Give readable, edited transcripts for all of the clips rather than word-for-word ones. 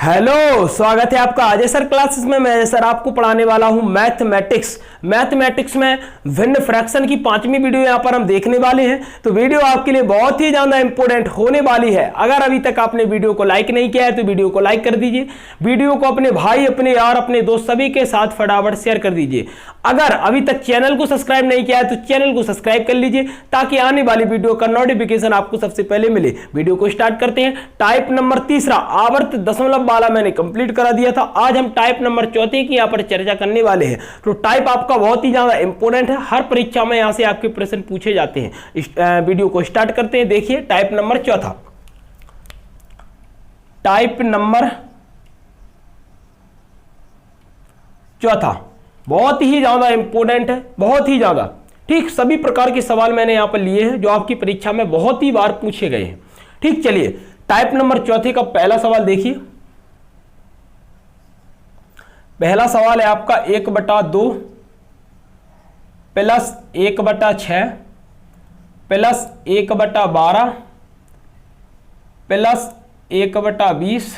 Hello, स्वागत है आपका अजय सर क्लासेस में। मैं सर आपको पढ़ाने वाला हूं मैथमेटिक्स में भिन्न फ्रैक्शन की 5वीं वीडियो यहां पर हम देखने वाले हैं। तो वीडियो आपके लिए बहुत ही ज्यादा इंपॉर्टेंट होने वाली है। अगर अभी तक आपने वीडियो को लाइक नहीं किया है तो वीडियो को लाइक कर दीजिए। वीडियो को अपने भाई, अपने यार, अपने दोस्त सभी के साथ फटाफट शेयर कर दीजिए। अगर अभी तक चैनल को सब्सक्राइब नहीं किया है तो चैनल को सब्सक्राइब कर लीजिए ताकि आने वाली वीडियो का नोटिफिकेशन आपको सबसे पहले मिले। वीडियो को स्टार्ट करते हैं। टाइप नंबर 3 आवर्त दशमलव वाला मैंने कंप्लीट करा दिया था। आज हम टाइप नंबर 4 की यहां पर चर्चा करने वाले हैं। तो टाइप आपका बहुत ही ज्यादा इंपॉर्टेंट है, हर परीक्षा में यहां से आपके प्रश्न पूछे जाते हैं। इस वीडियो को स्टार्ट करते हैं। देखिए टाइप नंबर 4, टाइप नंबर 4 बहुत ही ज्यादा इंपॉर्टेंट है, बहुत ही ज्यादा। ठीक, सभी प्रकार के सवाल मैंने यहां पर लिए हैं जो आपकी परीक्षा में बहुत ही बार पूछे गए हैं। ठीक, चलिए टाइप नंबर 4 का पहला सवाल देखिए। पहला सवाल है आपका 1/2 प्लस 1/6 प्लस 1/12 प्लस 1/20,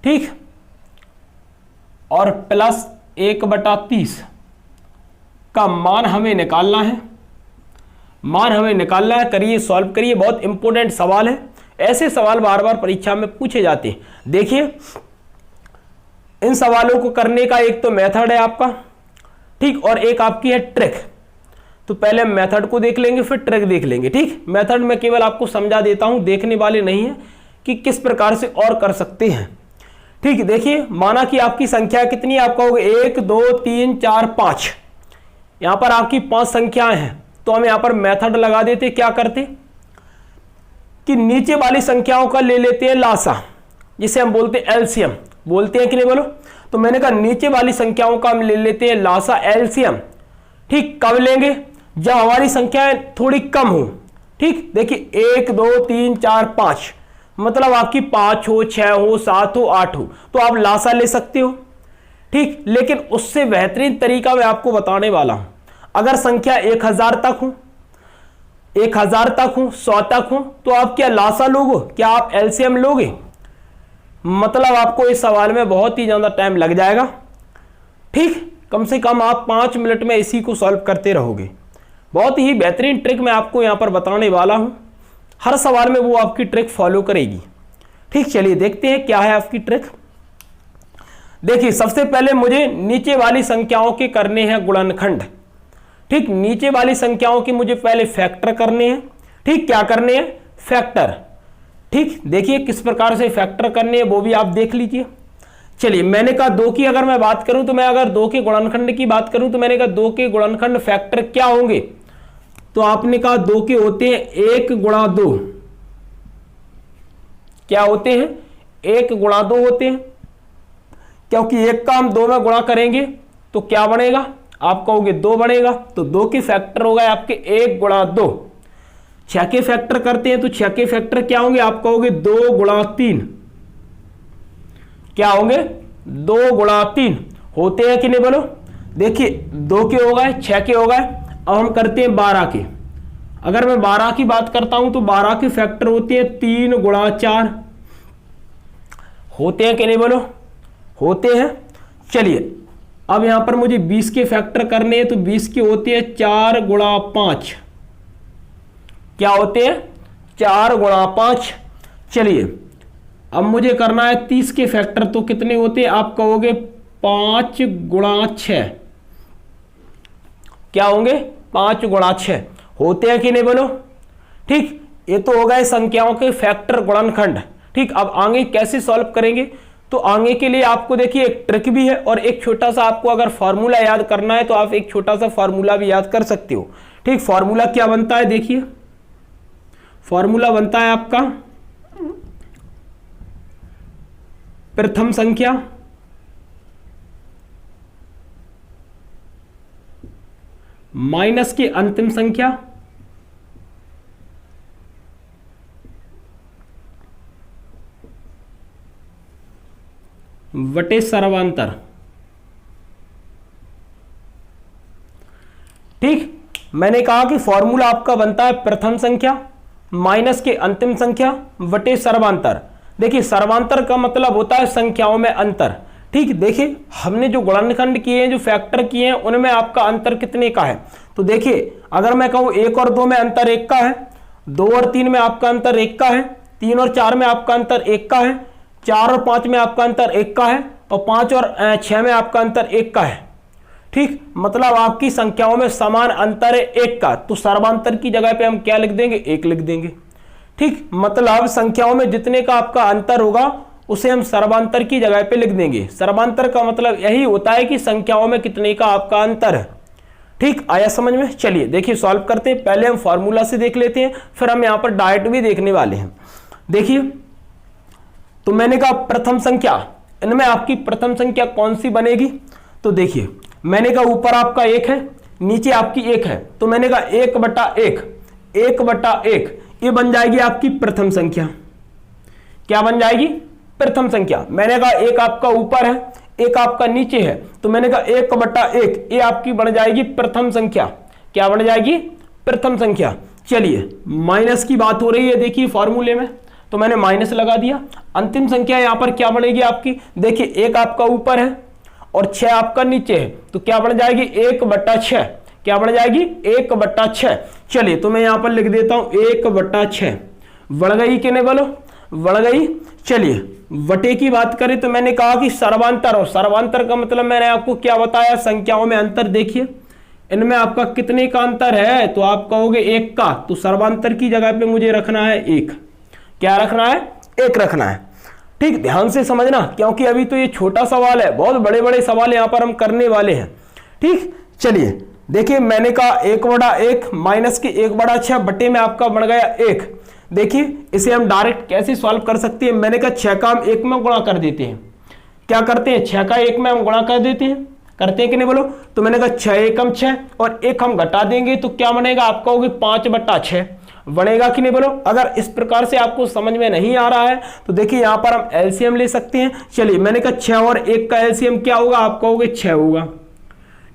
ठीक, और प्लस 1/30 का मान हमें निकालना है। करिए, सॉल्व करिए। बहुत इंपॉर्टेंट सवाल है, ऐसे सवाल बार बार परीक्षा में पूछे जाते हैं। देखिए इन सवालों को करने का एक तो मेथड है आपका, ठीक, और एक आपकी है ट्रिक। तो पहले मेथड को देख लेंगे फिर ट्रिक देख लेंगे। ठीक, मेथड में केवल आपको समझा देता हूं, देखने वाले नहीं है कि किस प्रकार से और कर सकते हैं। ठीक, देखिए माना कि आपकी संख्या कितनी है, आपका होगा 1 2 3 4 5। यहां पर आपकी 5 संख्याएं हैं तो हम यहां पर मेथड लगा देते। क्या करते कि नीचे वाली संख्याओं का ले लेते हैं लासा, जिसे हम बोलते हैं एलसीएम। बोलते हैं कि नहीं बोलो? तो मैंने कहा नीचे वाली संख्याओं का हम ले लेते हैं लासा, एलसीएम। ठीक, कब लेंगे? जब हमारी संख्याएं थोड़ी कम हो। ठीक, देखिए 1 2 3 4 5, मतलब आपकी 5 हो, 6 हो, 7 हो, 8 हो, तो आप लासा ले सकते हो। ठीक, लेकिन उससे बेहतरीन तरीका मैं आपको बताने वाला हूं। अगर संख्या 1000 तक हो, 100 तक हो, तो आप क्या लासा लोगे? क्या आप एलसीएम लोगे? मतलब आपको इस सवाल में बहुत ही ज्यादा टाइम लग जाएगा। ठीक, कम से कम आप 5 मिनट में इसी को सॉल्व करते रहोगे। बहुत ही बेहतरीन ट्रिक मैं आपको यहां पर बताने वाला हूं। हर सवाल में वो आपकी ट्रिक फॉलो करेगी। ठीक, चलिए देखते हैं क्या है आपकी ट्रिक। देखिए सबसे पहले मुझे नीचे वाली संख्याओं के करने हैं गुणनखंड। ठीक, नीचे वाली संख्याओं की मुझे पहले फैक्टर करने हैं। ठीक, क्या करने हैं? फैक्टर। ठीक, देखिए किस प्रकार से फैक्टर करने हैं वो भी आप देख लीजिए। चलिए, मैंने कहा 2 की अगर मैं बात करूं तो मैं अगर 2 के गुणनखंड की बात करूं तो मैंने कहा 2 के गुणनखंड फैक्टर क्या होंगे? तो आपने कहा 2 के होते हैं 1 गुणा 2। क्या होते हैं? 1 गुणा 2 होते हैं, क्योंकि 1 का हम 2 में गुणा करेंगे तो क्या बनेगा? आप कहोगे 2 बनेगा। तो 2 के फैक्टर हो गए आपके 1 गुणा 2। 6 के फैक्टर करते हैं तो 6 के फैक्टर क्या होंगे? आप कहोगे 2 गुणा 3। क्या होंगे? 2 गुणा 3 होते हैं कि नहीं बोलो? देखिए 2 के हो गए, 6 के हो गए। अब हम करते हैं 12 के। अगर मैं 12 की बात करता हूं तो 12 के फैक्टर होते हैं 3 गुणा 4। होते हैं कि नहीं बोलो? होते हैं। चलिए अब यहां पर मुझे 20 के फैक्टर करने हैं तो 20 के होते हैं 4 गुणा 5। क्या होते हैं? 4 गुणा 5। चलिए अब मुझे करना है 30 के फैक्टर, तो कितने होते हैं? आप कहोगे 5 गुणा 6। क्या होंगे? 5 गुणा 6। होते हैं कि नहीं बोलो? ठीक, ये तो हो गए संख्याओं के फैक्टर गुणनखंड। ठीक, अब आगे कैसे सॉल्व करेंगे? तो आगे के लिए आपको देखिए एक ट्रिक भी है और एक छोटा सा आपको अगर फॉर्मूला याद करना है तो आप एक छोटा सा फॉर्मूला भी याद कर सकते हो। ठीक, फॉर्मूला क्या बनता है? देखिए फॉर्मूला बनता है आपका प्रथम संख्या माइनस की अंतिम संख्या वटे सर्वांतर। ठीक, मैंने कहा कि फॉर्मूला आपका बनता है प्रथम संख्या माइनस के अंतिम संख्या वटे सर्वांतर। देखिए सर्वांतर का मतलब होता है संख्याओं में अंतर। ठीक, देखिए हमने जो गुणनखंड किए हैं, जो फैक्टर किए हैं, उनमें आपका अंतर कितने का है। तो देखिए अगर मैं कहूं 1 और 2 में अंतर 1 का है, 2 और 3 में आपका अंतर 1 का है, 3 और 4 में आपका अंतर 1 का है, 4 और 5 में आपका अंतर 1 का है, और 5 और 6 में आपका अंतर 1 का है। ठीक, मतलब आपकी संख्याओं में समान अंतर है 1 का, तो सर्वांतर की जगह पे हम क्या लिख देंगे, 1 लिख देंगे। ठीक, मतलब संख्याओं में जितने का आपका अंतर होगा उसे हम सर्वांतर की जगह पे लिख देंगे। सर्वांतर का मतलब यही होता है कि संख्याओं में कितने का आपका अंतर है। ठीक, आया समझ में। चलिए देखिए सॉल्व करते हैं। पहले हम फॉर्मूला से देख लेते हैं, फिर हम यहां पर डायरेक्ट भी देखने वाले हैं। देखिए तो मैंने कहा प्रथम संख्या, इनमें आपकी प्रथम संख्या कौन सी बनेगी। तो देखिए मैंने कहा ऊपर आपका 1 है, नीचे आपकी 1 है, तो मैंने कहा 1/1, 1/1 ये बन जाएगी आपकी प्रथम संख्या। क्या बन जाएगी, प्रथम संख्या। मैंने कहा 1 आपका ऊपर है, 1 आपका नीचे है, तो मैंने कहा 1/1 ये आपकी बन जाएगी प्रथम संख्या। क्या बन जाएगी, प्रथम संख्या। चलिए माइनस की बात हो रही है, देखिए फॉर्मूले में, तो मैंने माइनस लगा दिया। अंतिम संख्या यहां पर क्या बनेगी आपकी, देखिए 1 आपका ऊपर है और 6 आपका नीचे है, तो क्या बन जाएगी 1/6। क्या बन जाएगी 1/6। चलिए तो मैं यहां पर लिख देता हूं 1/6। बढ़ गई कि नहीं बोलो, बढ़ गई। चलिए वटे की बात करें तो मैंने कहा कि सर्वांतर, और सर्वांतर का मतलब मैंने आपको क्या बताया, संख्याओं में अंतर। देखिए इनमें आपका कितने का अंतर है, तो आप कहोगे 1 का, तो सर्वांतर की जगह पे मुझे रखना है 1। क्या रखना है, 1 रखना है। ठीक, ध्यान से समझना, क्योंकि अभी तो ये छोटा सवाल है, बहुत बड़े बड़े सवाल यहां पर हम करने वाले हैं। ठीक, चलिए देखिए मैंने कहा 1/1 माइनस के 1/6 बटे में आपका बन गया 1। देखिए इसे हम डायरेक्ट कैसे सॉल्व कर सकते हैं, मैंने कहा 6 का हम 1 में गुणा कर देते हैं। क्या करते हैं, 6 का 1 में हम गुणा कर देते हैं, करते हैं कि नहीं बोलो। तो मैंने कहा 6 एकम 6 और 1 हम घटा देंगे तो क्या बनेगा, आपका होगी 5/6 बनेगा कि नहीं बोलो। अगर इस प्रकार से आपको समझ में नहीं आ रहा है तो देखिए यहां पर हम एलसीएम ले सकते हैं। चलिए मैंने कहा 6 और 1 का एलसीएम क्या होगा, आपका होगा 6 होगा।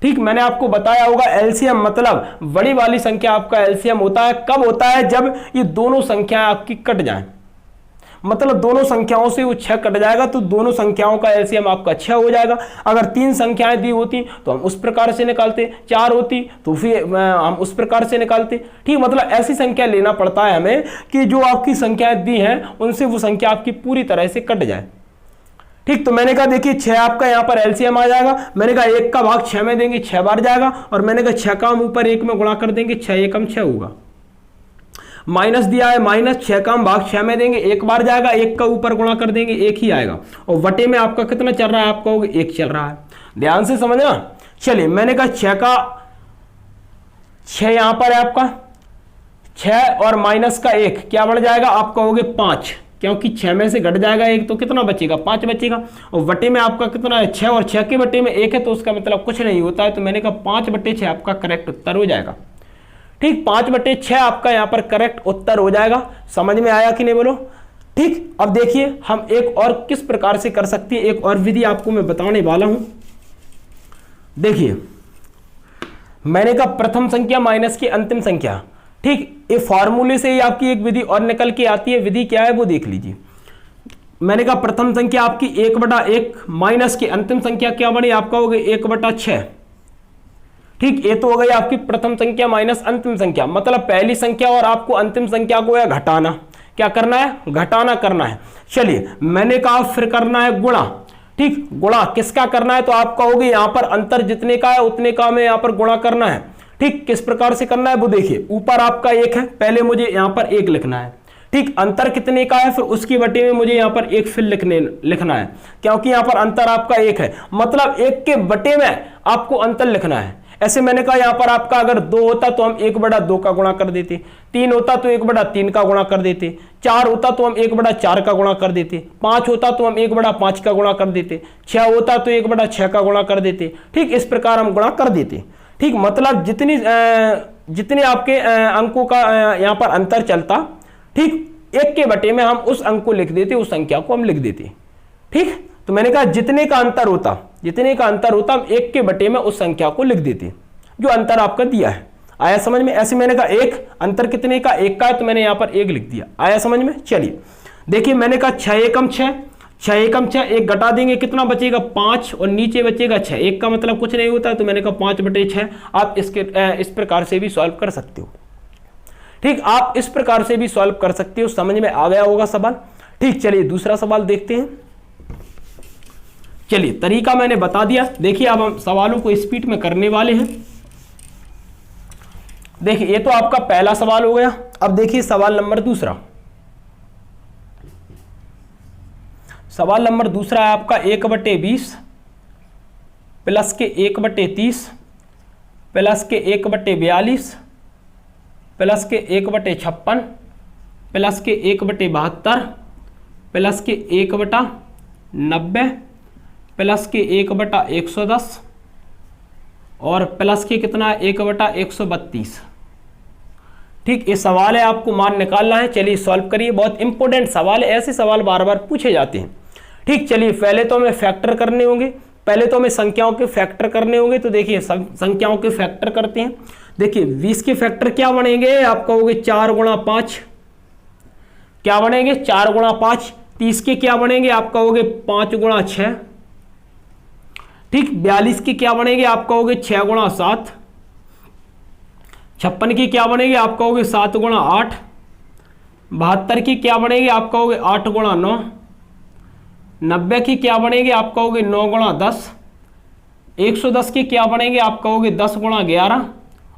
ठीक, मैंने आपको बताया होगा एलसीएम मतलब बड़ी वाली संख्या आपका एलसीएम होता है, कब होता है, जब ये दोनों संख्याएं आपकी कट जाएं। मतलब दोनों संख्याओं से वो 6 कट जाएगा तो दोनों संख्याओं का एलसीएम आपका 6 हो जाएगा। अगर 3 संख्याएं दी होती तो हम उस प्रकार से निकालते, 4 होती तो फिर हम उस प्रकार से निकालते। ठीक, मतलब ऐसी संख्या लेना पड़ता है हमें कि जो आपकी संख्याएं दी हैं उनसे वो संख्या आपकी पूरी तरह से कट जाए। ठीक, तो मैंने कहा देखिए 6 आपका यहां पर एलसीएम आ जाएगा। मैंने कहा 1 का भाग 6 में देंगे, 6 बार जाएगा, और मैंने कहा 6 का हम ऊपर 1 में गुणा कर देंगे, 6 एकम 6 होगा। माइनस दिया है, माइनस 6 का हम भाग 6 में देंगे, 1 बार जाएगा, 1 का ऊपर गुणा कर देंगे, 1 ही आएगा। और वटे में आपका कितना चल रहा है, आपका होगा 1 चल रहा है। ध्यान से समझना। चलिए मैंने कहा 6 का 6 यहां पर है आपका 6 और माइनस का 1 क्या बढ़ जाएगा, आपका होगा 5, क्योंकि 6 में से घट जाएगा 1 तो कितना बचेगा, 5 बचेगा। और वटे में आपका कितना है 6, और 6 के वटे में 1 है तो उसका मतलब कुछ नहीं होता है। तो मैंने कहा 5/6 आपका करेक्ट उत्तर हो जाएगा। ठीक, 5/6 आपका यहां पर करेक्ट उत्तर हो जाएगा। समझ में आया कि नहीं बोलो। ठीक, अब देखिए हम एक और किस प्रकार से कर सकते हैं, एक और विधि आपको मैं बताने वाला हूं। देखिए मैंने कहा प्रथम संख्या माइनस की अंतिम संख्या। ठीक, ये फॉर्मूले से ही आपकी एक विधि और निकल के आती है। विधि क्या है वो देख लीजिए। मैंने कहा प्रथम संख्या आपकी 1/1 माइनस की अंतिम संख्या क्या बनी, आपका हो गई 1/6। ठीक, ये तो हो गई आपकी प्रथम संख्या माइनस अंतिम संख्या, मतलब पहली संख्या और आपको अंतिम संख्या को या घटाना, क्या करना है, घटाना करना है। चलिए मैंने कहा फिर करना है गुणा। ठीक, गुणा किसका करना है, तो आपका होगी यहां पर अंतर जितने का है उतने का में यहां पर गुणा करना है। ठीक, किस प्रकार से करना है वो देखिए। ऊपर आपका 1 है, पहले मुझे यहां पर 1 लिखना है। ठीक, अंतर कितने का है, फिर उसकी बटे में मुझे यहां पर 1 फिर लिखना है, क्योंकि यहां पर अंतर आपका 1 है, मतलब 1 के बटे में आपको अंतर लिखना है। ऐसे मैंने कहा यहां पर आपका अगर 2 होता तो हम 1/2 का गुणा कर देते, 3 होता तो 1/3 का गुणा कर देते, 4 होता तो हम 1/4 का गुणा कर देते, 5 होता तो हम 1/5 का गुणा कर देते, 6 होता तो 1/6 का गुणा कर देते। ठीक, इस प्रकार हम गुणा कर देते। ठीक, मतलब जितने आपके अंकों का यहां पर अंतर चलता, ठीक, 1 के बटे में हम उस अंक को लिख देते, उस संख्या को हम लिख देते। ठीक, तो मैंने कहा जितने का अंतर होता हम 1 के बटे में उस संख्या को लिख देते जो अंतर आपका दिया है। आया समझ में। ऐसे मैंने कहा 1 अंतर कितने का, 1 का है, तो मैंने यहां पर 1 लिख दिया। आया समझ में। चलिए देखिए मैंने कहा 6 एकम 6, 6 एकम 6, एक घटा देंगे कितना बचेगा 5 और नीचे बचेगा 6, एक का मतलब कुछ नहीं होता, तो मैंने कहा 5/6। आप इस प्रकार से भी सॉल्व कर सकते हो। ठीक, आप इस प्रकार से भी सॉल्व कर सकते हो। समझ में आ गया होगा सवाल। ठीक, चलिए दूसरा सवाल देखते हैं। चलिए तरीका मैंने बता दिया। देखिए अब हम सवालों को स्पीड में करने वाले हैं। देखिए ये तो आपका पहला सवाल हो गया। अब देखिए सवाल नंबर दूसरा। सवाल नंबर दूसरा है आपका 1/20 प्लस के 1/30 प्लस के 1/42 प्लस के 1/56 प्लस के 1/72 प्लस के 1/90 प्लस के 1/110 और प्लस के कितना 1/132। ठीक, ये सवाल है, आपको मान निकालना है। चलिए सॉल्व करिए, बहुत इंपॉर्टेंट सवाल है, ऐसे सवाल बार बार पूछे जाते हैं। ठीक, चलिए पहले तो हमें फैक्टर करने होंगे, पहले तो हमें संख्याओं के फैक्टर करने होंगे। तो देखिए संख्याओं के फैक्टर करते हैं। देखिए 20 के फैक्टर क्या बनेंगे, आप कहोगे 4 गुणा 5, क्या बनेंगे 4 गुणा 5। 30 के क्या बनेंगे, आप कहोगे 5 गुणा 6। ठीक, 42 के क्या बनेंगे, आप कहोगे 6 गुणा 7। 56 की क्या बनेगी, आप कहोगे 7 गुणा 8। 72 की क्या बनेगी, आप कहोगे 8 गुणा 9। 90 की क्या बनेगी, आप कहोगे 9 गुणा 10। 110 की क्या बनेंगे, आप कहोगे 10 गुणा 11।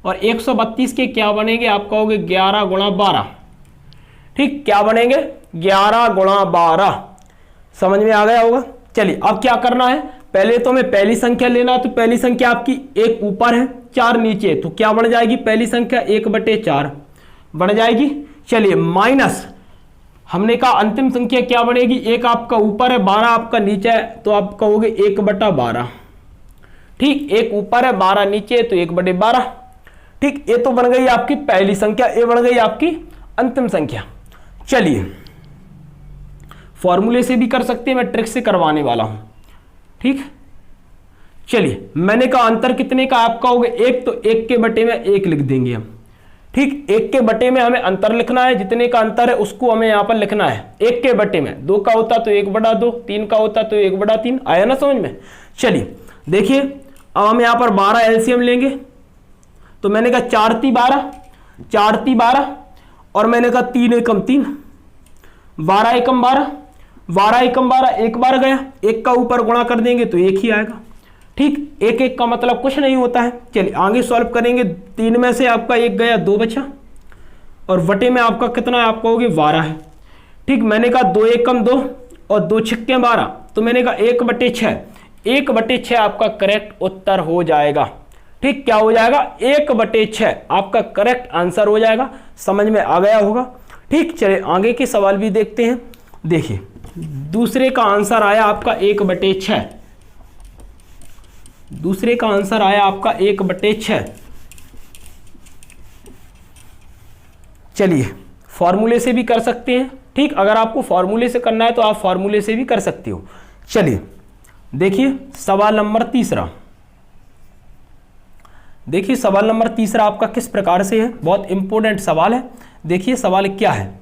और 132 के क्या बनेंगे, आप कहोगे 11 गुणा 12। ठीक, क्या बनेंगे 11 गुणा 12। समझ में आ गया होगा। चलिए अब क्या करना है, पहले तो हमें पहली संख्या लेना। तो पहली संख्या आपकी 1 ऊपर है 4 नीचे, तो क्या बन जाएगी पहली संख्या 1/4 बन जाएगी। चलिए माइनस हमने कहा अंतिम संख्या क्या बनेगी, 1 आपका ऊपर है 12 आपका नीचे है, तो आप कहोगे 1/12। ठीक, 1 ऊपर है 12 नीचे तो 1/12। ठीक, ये तो बन गई आपकी पहली संख्या, ये बन गई आपकी अंतिम संख्या। चलिए फॉर्मूले से भी कर सकते हैं, मैं ट्रिक से करवाने वाला हूं। ठीक, चलिए मैंने कहा अंतर कितने का, आप कहोगे 1, तो 1 के बटे में 1 लिख देंगे हम। ठीक, 1 के बटे में हमें अंतर लिखना है, जितने का अंतर है उसको हमें यहां पर लिखना है 1 के बटे में। 2 का होता तो 1/2, 3 का होता तो 1/3। आया ना समझ में। चलिए देखिए अब हम यहां पर 12 एलसीएम लेंगे। तो मैंने कहा 4 × 12, 4 × 12 और मैंने कहा 3 एकम 3, 12 एकम 12, 12 एकम 12, एक बार गया, 1 का ऊपर गुणा कर देंगे तो 1 ही आएगा। ठीक, 1 1 का मतलब कुछ नहीं होता है। चलिए आगे सॉल्व करेंगे। 3 में से आपका 1 गया, 2 बचा और बटे में आपका कितना है, आप कहोगे 12 है। ठीक, मैंने कहा 2 एकम 2 और 2 छक्के 12, तो मैंने कहा 1/6, 1/6 आपका करेक्ट उत्तर हो जाएगा। ठीक, क्या हो जाएगा 1/6 आपका करेक्ट आंसर हो जाएगा। समझ में आ गया होगा। ठीक, चलिए आगे के सवाल भी देखते हैं। देखिए दूसरे का आंसर आया आपका 1/6, दूसरे का आंसर आया आपका 1/6। चलिए फॉर्मूले से भी कर सकते हैं। ठीक, अगर आपको फॉर्मूले से करना है तो आप फॉर्मूले से भी कर सकते हो। चलिए देखिए सवाल नंबर तीसरा। देखिए सवाल नंबर तीसरा आपका किस प्रकार से है, बहुत इंपॉर्टेंट सवाल है। देखिए सवाल क्या है,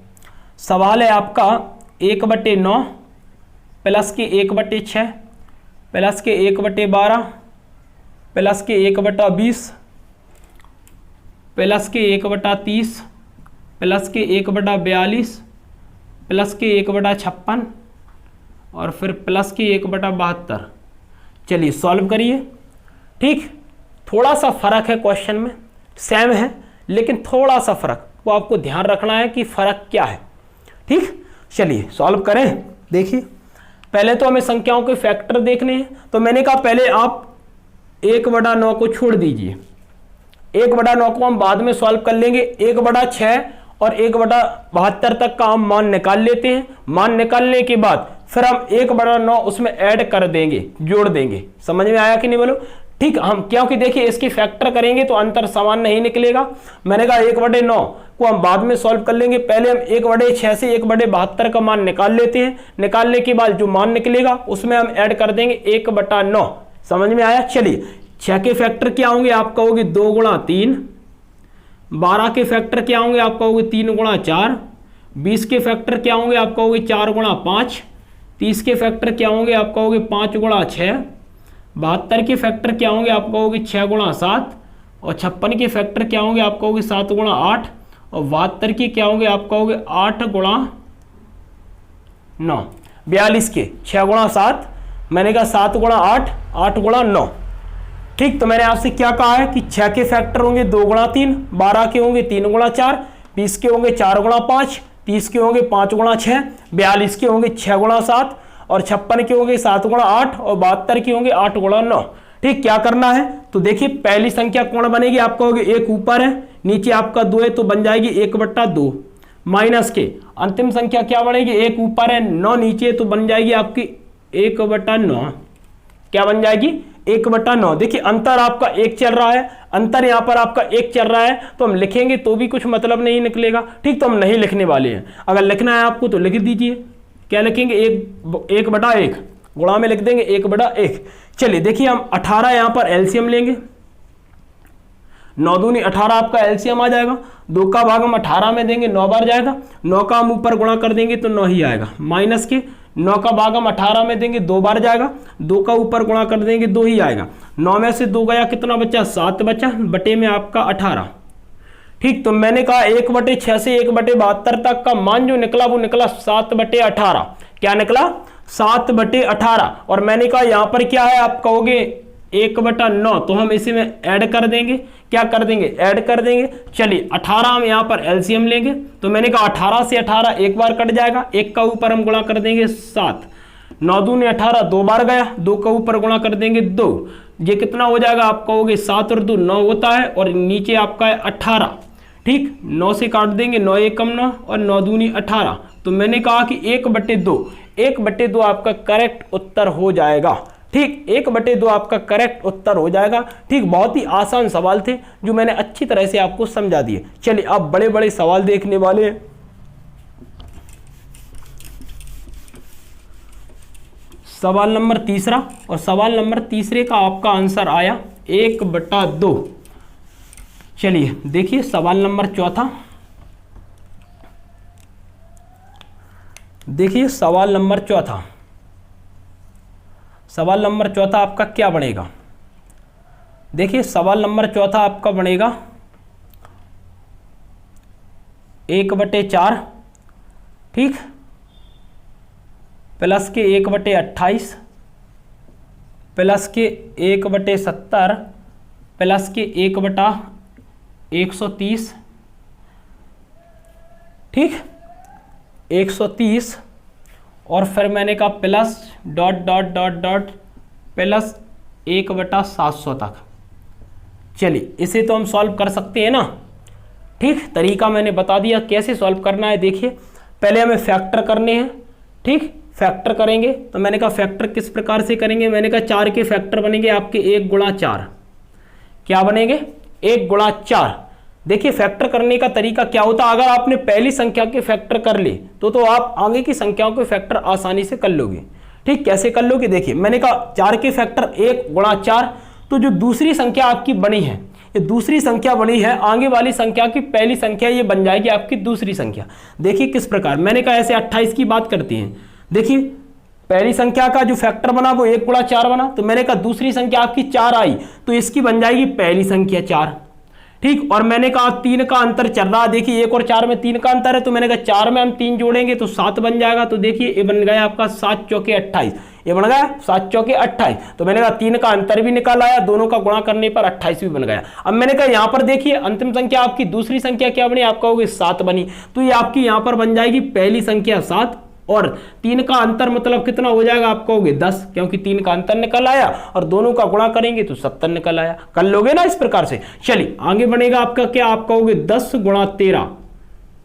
सवाल है आपका 1/9 प्लस के 1/6 प्लस के 1/12 प्लस के 1/20 प्लस के 1/30 प्लस के 1/42 प्लस के 1/56 और फिर प्लस के 1/72। चलिए सॉल्व करिए। ठीक, थोड़ा सा फर्क है क्वेश्चन में, सेम है लेकिन थोड़ा सा फर्क, वो आपको ध्यान रखना है कि फर्क क्या है। ठीक, चलिए सॉल्व करें। देखिए पहले तो हमें संख्याओं के फैक्टर देखने हैं। तो मैंने कहा पहले आप 1/9 को छोड़ दीजिए, 1/9 को हम बाद में सॉल्व कर लेंगे। 1/6 और 1/72 तक का हम मान निकाल लेते हैं। मान निकालने के बाद फिर हम 1/9 उसमें ऐड कर देंगे, जोड़ देंगे। समझ में आया कि नहीं बोलो। ठीक, हम क्योंकि देखिए इसकी फैक्टर करेंगे तो अंतर समान नहीं निकलेगा। मैंने कहा 1/9 को हम बाद में सॉल्व कर लेंगे, पहले हम 1/6 से 1/72 का मान निकाल लेते हैं। निकालने के बाद जो मान निकलेगा उसमें हम ऐड कर देंगे 1/9। समझ में आया। चलिए 6 के फैक्टर क्या होंगे, आप कहोगे 2 × 3। 12 के फैक्टर क्या होंगे, आप कहोगे 3 × 4। 20 के फैक्टर क्या होंगे आप कहोगे 4 गुणा 5, 30 के फैक्टर क्या होंगे आप कहोगे 5 गुणा 6, 72 के फैक्टर क्या होंगे आप कहोगे 6 गुणा 7, और 56 के फैक्टर क्या होंगे आप कहोगे 7 गुणा 8, और 72 के क्या होंगे आप कहोगे 8 गुणा 9। 42 के 6 गुणा 7, मैंने कहा 7 गुणा 8, 8 गुणा 9। ठीक, तो मैंने आपसे क्या कहा है कि 6 के फैक्टर होंगे 2 गुणा 3, 12 के होंगे 3 गुणा 4, 20 के होंगे 4 गुणा 5, 30 के होंगे 5 गुणा 6, 42 के होंगे 6 गुणा 7, और 56 के होंगे 7 गुणा 8, और 72 के होंगे 8 गुणा 9। ठीक, क्या करना है तो देखिए पहली संख्या कौन बनेगी, आप कहोगे 1 ऊपर है, नीचे आपका 2 है तो बन जाएगी 1/2, माइनस के अंतिम संख्या क्या बनेगी 1 ऊपर है 9 नीचे है तो बन जाएगी आपकी 1/9। क्या बन जाएगी 1/9। देखिए अंतर आपका 1 चल रहा है, अंतर यहां पर आपका 1 चल रहा है, तो हम लिखेंगे तो भी कुछ मतलब नहीं निकलेगा। ठीक, तो हम नहीं लिखने वाले हैं। अगर लिखना है आपको तो लिख दीजिए, क्या लिखेंगे 1/1 गुणा में लिख देंगे 1/1। चलिए देखिए हम 18 यहां पर एलसीएम लेंगे, 9 दूनी 18 आपका एलसीएम आ जाएगा, 2 का भाग हम 18 में देंगे 9 बार जाएगा, 9 का हम ऊपर गुणा कर देंगे तो 9 ही आएगा, माइनस के 9 का भाग हम 18 में देंगे 2 बार जाएगा, 2 का ऊपर गुणा कर देंगे 2 ही आएगा, 9 में से 2 गया कितना बचा 7 बचा, बटे में आपका 18। ठीक, तो मैंने कहा 1/6 से 1/72 तक का मान जो निकला वो निकला 7/18। क्या निकला 7/18। और मैंने कहा यहां पर क्या है आप कहोगे 1/9, तो हम इसी में ऐड कर देंगे, क्या कर देंगे ऐड कर देंगे। चलिए 18 हम यहां पर एलसीएम लेंगे, तो मैंने कहा 18 से 18 एक बार कट जाएगा, 1 का ऊपर हम गुणा कर देंगे 7, 9 दूनी 18 2 बार गया, 2 का ऊपर गुणा कर देंगे 2, ये कितना हो जाएगा आप कहोगे 7 और 2 9 होता है, और नीचे आपका है 18। ठीक, 9 से काट देंगे 9 एकम 9 और 9 दूनी 18, तो मैंने कहा कि 1/2, 1/2 आपका करेक्ट उत्तर हो जाएगा। ठीक, 1/2 आपका करेक्ट उत्तर हो जाएगा। ठीक, बहुत ही आसान सवाल थे जो मैंने अच्छी तरह से आपको समझा दिए। चलिए अब बड़े बड़े सवाल देखने वाले हैं। सवाल नंबर तीसरा, और सवाल नंबर तीसरे का आपका आंसर आया 1/2। चलिए देखिए सवाल नंबर चौथा, देखिए सवाल नंबर चौथा, सवाल नंबर चौथा आपका क्या बनेगा। देखिए सवाल नंबर चौथा आपका बनेगा 1/4, ठीक, प्लस के 1/28 प्लस के 1/70 प्लस के 1/130, ठीक 130, और फिर मैंने कहा plus dot dot dot dot plus 1/700 तक। चलिए इसे तो हम सॉल्व कर सकते हैं ना। ठीक, तरीका मैंने बता दिया कैसे सॉल्व करना है। देखिए पहले हमें फैक्टर करने हैं। ठीक, फैक्टर करेंगे तो मैंने कहा फैक्टर किस प्रकार से करेंगे, मैंने कहा 4 के फैक्टर बनेंगे आपके 1 गुणा 4। क्या बनेंगे 1 गुणा 4। देखिए फैक्टर करने का तरीका क्या होता है, अगर आपने पहली संख्या के फैक्टर कर ली तो आप आगे की संख्याओं के फैक्टर आसानी से कर लोगे। ठीक, कैसे कर लोगे, देखिए मैंने कहा 4 के फैक्टर 1 गुणा 4, तो जो दूसरी संख्या आपकी बनी है, ये दूसरी संख्या बनी है, आगे वाली संख्या की पहली संख्या ये बन जाएगी आपकी दूसरी संख्या। देखिए किस प्रकार, मैंने कहा ऐसे 28 की बात करते हैं। देखिए पहली संख्या का जो फैक्टर बना वो 1 गुणा 4 बना, तो मैंने कहा दूसरी संख्या आपकी 4 आई तो इसकी बन जाएगी पहली संख्या 4। ठीक, और मैंने कहा 3 का अंतर चल रहा है, देखिए 1 और 4 में 3 का अंतर है, तो मैंने कहा 4 में हम 3 जोड़ेंगे तो 7 बन जाएगा। तो देखिए ये बन गया आपका 7 चौके 28, ये बन गया 7 चौके 28। तो मैंने कहा 3 का अंतर भी निकाल आया, दोनों का गुणा करने पर 28 भी बन गया। अब मैंने कहा यहाँ पर देखिए अंतिम संख्या आपकी दूसरी संख्या क्या बनी, आप कहोगे 7 बनी, तो ये आपकी यहाँ पर बन जाएगी पहली संख्या 7, और 3 का अंतर मतलब कितना हो जाएगा, आप कहोगे 10, क्योंकि 3 का अंतर निकल आया और दोनों का गुणा करेंगे तो 70 निकल आया। कर लोगे ना इस प्रकार से। चलिए आगे बनेगा आपका क्या, आप कहोगे 10 गुणा 13।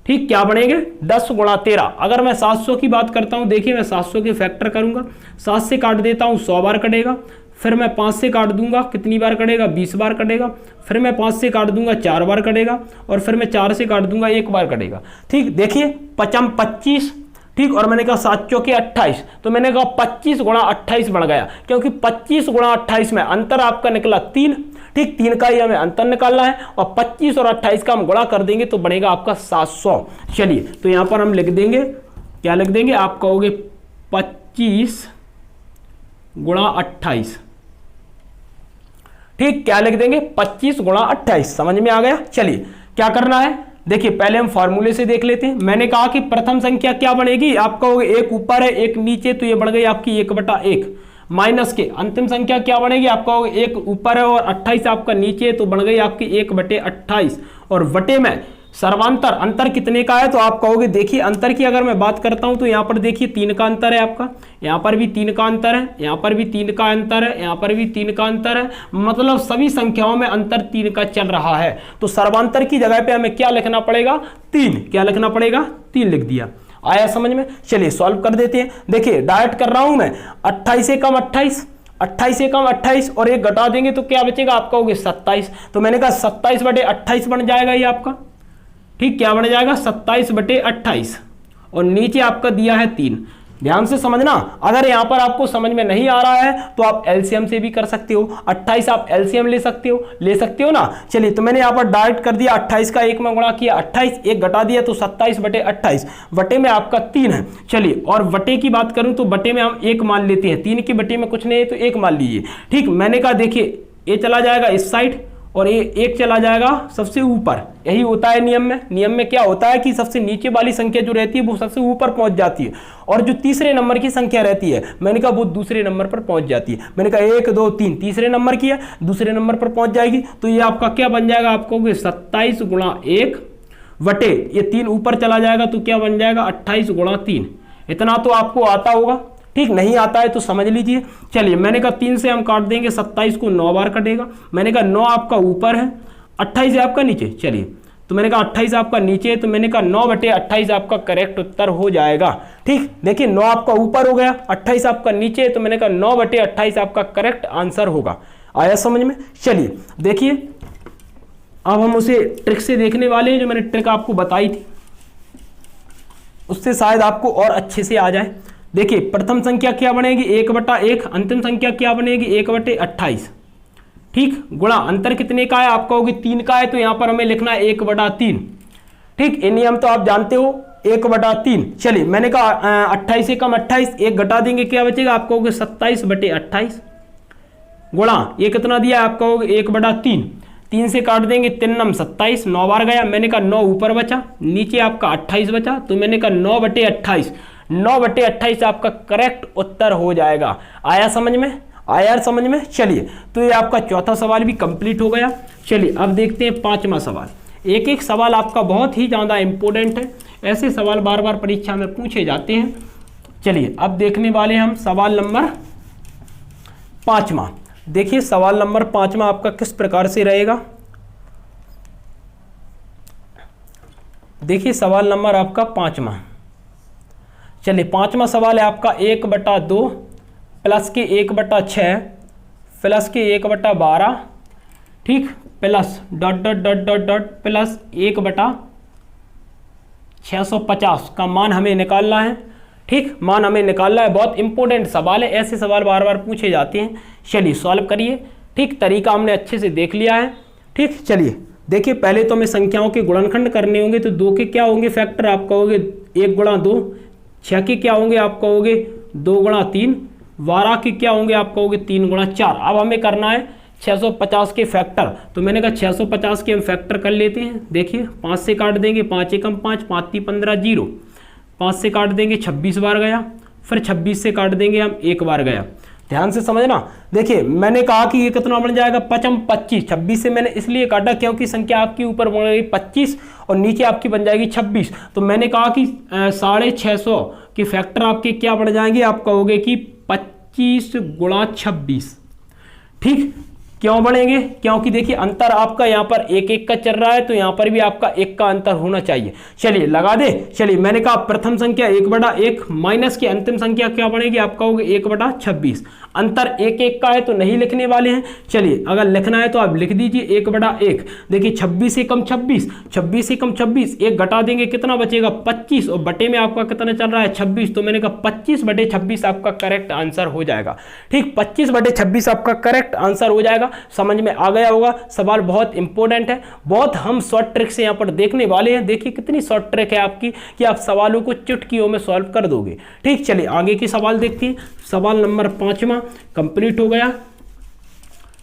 ठीक, क्या बनेंगे 10 गुणा 13। अगर मैं 700 की बात करता हूं, देखिए मैं 700 के फैक्टर करूंगा, 7 से काट देता हूं 100 बार कटेगा, फिर मैं 5 से काट दूंगा, कितनी बार कटेगा 20 बार कटेगा, फिर मैं 5 से काट दूंगा 4 बार कटेगा, और फिर मैं 4 से काट दूंगा 1 बार कटेगा। ठीक, देखिए 5 25, ठीक, और मैंने कहा 7 चौके 28, तो मैंने कहा 25 गुणा 28 बन गया, क्योंकि 25 गुणा 28 में अंतर आपका निकला 3। ठीक 3 का ही हमें अंतर निकालना है और 25 और 28 का हम गुणा कर देंगे तो बनेगा आपका 700। चलिए तो यहां पर हम लिख देंगे, क्या लिख देंगे, आप कहोगे 25 गुणा 28। ठीक, क्या लिख देंगे, 25 गुणा 28। समझ में आ गया। चलिए क्या करना है, देखिए पहले हम फॉर्मूले से देख लेते हैं। मैंने कहा कि प्रथम संख्या क्या बनेगी, आप कहोगे एक ऊपर है एक नीचे, तो ये बढ़ गई आपकी 1/1 माइनस के अंतिम संख्या क्या बनेगी, आप कहोगे एक ऊपर है और 28 आपका नीचे, तो बढ़ गई आपकी 1/28 और वटे में सर्वांतर अंतर कितने का है, तो आप कहोगे देखिए अंतर की अगर मैं बात करता हूं तो यहां पर देखिए 3 का अंतर है आपका, यहां पर भी 3 का अंतर है, यहां पर भी 3 का अंतर है, यहां पर भी 3 का अंतर है, मतलब सभी संख्याओं में अंतर 3 का चल रहा है। तो सर्वांतर की जगह पे हमें क्या लिखना पड़ेगा, 3। क्या लिखना पड़ेगा, 3 लिख दिया। आया समझ में। चलिए सॉल्व कर देते हैं। देखिए डायरेक्ट कर रहा हूं मैं, 28 से कम 28, 28 से कम 28 और एक घटा देंगे तो क्या बचेगा, आप कहोगे 27। तो मैंने कहा 27/28 बन जाएगा ये आपका। ठीक, क्या बन जाएगा, 27/28 और नीचे आपका दिया है 3। ध्यान से समझना, अगर यहां पर आपको समझ में नहीं आ रहा है तो आप एलसीएम से भी कर सकते हो। 28 आप एलसीएम ले सकते हो ना। चलिए तो मैंने यहां पर डायरेक्ट कर दिया, 28 का 1 में गुणा किया, 28 एक घटा दिया तो 27/28, वटे में आपका 3 है। चलिए और वटे की बात करूं तो वटे में हम 1 मान लेते हैं, 3 के वटे में कुछ नहीं है तो 1 मान लीजिए। ठीक, मैंने कहा देखिए ये चला जाएगा इस साइड और ये 1 चला जाएगा सबसे ऊपर। यही होता है नियम में। नियम में क्या होता है कि सबसे नीचे वाली संख्या जो रहती है वो सबसे ऊपर पहुंच जाती है और जो तीसरे नंबर की संख्या रहती है, मैंने कहा वो दूसरे नंबर पर पहुंच जाती है। मैंने कहा 1 2 3 तीसरे नंबर की है, दूसरे नंबर पर पहुंच जाएगी। तो ये आपका क्या बन जाएगा, आपको 27 गुणा 1 वटे ये 3 ऊपर चला जाएगा तो क्या बन जाएगा 28 गुणा 3। इतना तो आपको आता होगा। ठीक, नहीं आता है तो समझ लीजिए। चलिए मैंने कहा 3 से हम काट देंगे, 27 को 9 बार कटेगा। मैंने कहा 9 आपका ऊपर है, 28 है आपका नीचे। चलिए तो मैंने कहा 28 आपका नीचे है, तो मैंने कहा 9/28 आपका करेक्ट उत्तर हो जाएगा। ठीक, देखिए 9 आपका ऊपर हो गया, 28 आपका नीचे है, तो मैंने कहा 9/28 आपका करेक्ट आंसर होगा। आया समझ में। चलिए देखिए अब हम उसे ट्रिक से देखने वाले हैं, जो मैंने ट्रिक आपको बताई थी उससे शायद आपको और अच्छे से आ जाए। देखिए प्रथम संख्या क्या बनेगी, 1/1, अंतिम संख्या क्या बनेगी 1/28। ठीक, गुणा अंतर कितने का है, आप कहोगे 3 का है, तो यहां पर हमें लिखना है 1/3। ठीक, ये नियम तो आप जानते हो, 1/3। चलिए मैंने कहा 28 से कम 28, एक घटा देंगे क्या बचेगा, आप कहोगे 27/28 गुणा ये कितना दिया, आप कहोगे 1/3। 3 से काट देंगे 3 नम 27, 9 बार गया। मैंने कहा 9 ऊपर बचा, नीचे आपका 28 बचा, तो मैंने कहा 9/28, 9/28 आपका करेक्ट उत्तर हो जाएगा। आया समझ में, आया समझ में। चलिए तो ये आपका चौथा सवाल भी कंप्लीट हो गया। चलिए अब देखते हैं 5वां सवाल। एक एक सवाल आपका बहुत ही ज़्यादा इंपॉर्टेंट है, ऐसे सवाल बार बार परीक्षा में पूछे जाते हैं। चलिए अब देखने वाले हम सवाल नंबर 5वां। देखिए सवाल नंबर 5वां आपका किस प्रकार से रहेगा। देखिए सवाल नंबर आपका 5वां। चलिए 5वां सवाल है आपका 1/2 प्लस के 1/6 प्लस के 1/12, ठीक, plus dot dot dot dot dot plus 1/650 का मान हमें निकालना है। ठीक, मान हमें निकालना है। बहुत इंपॉर्टेंट सवाल है, ऐसे सवाल बार बार पूछे जाते हैं। चलिए सॉल्व करिए। ठीक, तरीका हमने अच्छे से देख लिया है। ठीक, चलिए देखिए पहले तो हमें संख्याओं के गुणनखंड करने होंगे, तो 2 के क्या होंगे फैक्टर, आप कहोगे 1 × 2। 6 के क्या होंगे, आप कहोगे 2 × 3। 12 के क्या होंगे, आप कहोगे 3 × 4। अब हमें करना है 650 के फैक्टर, तो मैंने कहा 650 के हम फैक्टर कर लेते हैं। देखिए 5 से काट देंगे, 5 एकम 5, 5 × 3 = 15, 0। 5 से काट देंगे 26 बार गया, फिर 26 से काट देंगे हम 1 बार गया। ध्यान से समझना। देखिए मैंने कहा कि ये कितना बन जाएगा 25। 26 से मैंने इसलिए काटा क्योंकि संख्या आपकी ऊपर बन गई 25 और नीचे आपकी बन जाएगी 26। तो मैंने कहा कि 650 के फैक्टर आपके क्या बढ़ जाएंगे, आप कहोगे कि 25 × 26। ठीक, क्यों बढ़ेंगे, क्योंकि देखिए अंतर आपका यहाँ पर 1 का चल रहा है, तो यहाँ पर भी आपका 1 का अंतर होना चाहिए। चलिए लगा दे। चलिए मैंने कहा प्रथम संख्या 1/1 माइनस की अंतिम संख्या क्या बनेगी, आप कहोगे 1/26। अंतर 1 का है तो नहीं लिखने वाले हैं। चलिए अगर लिखना है तो आप लिख दीजिए 1/1। देखिए 26 से कम 26, 26 से कम 26, एक घटा देंगे कितना बचेगा 25 और बटे में आपका कितना चल रहा है 26, तो मैंने कहा 25/26 आपका करेक्ट आंसर हो जाएगा। ठीक, 25/26 आपका करेक्ट आंसर हो जाएगा। जाएगा, समझ में आ गया होगा। सवाल बहुत इंपॉर्टेंट है, बहुत हम शॉर्ट ट्रिक से यहाँ पर देखने वाले हैं। देखिए कितनी शॉर्ट ट्रिक है आपकी कि आप सवालों को चुटकियों में सॉल्व कर दोगे। ठीक, चलिए आगे की सवाल देखते हैं। सवाल नंबर 5वां कंप्लीट हो गया।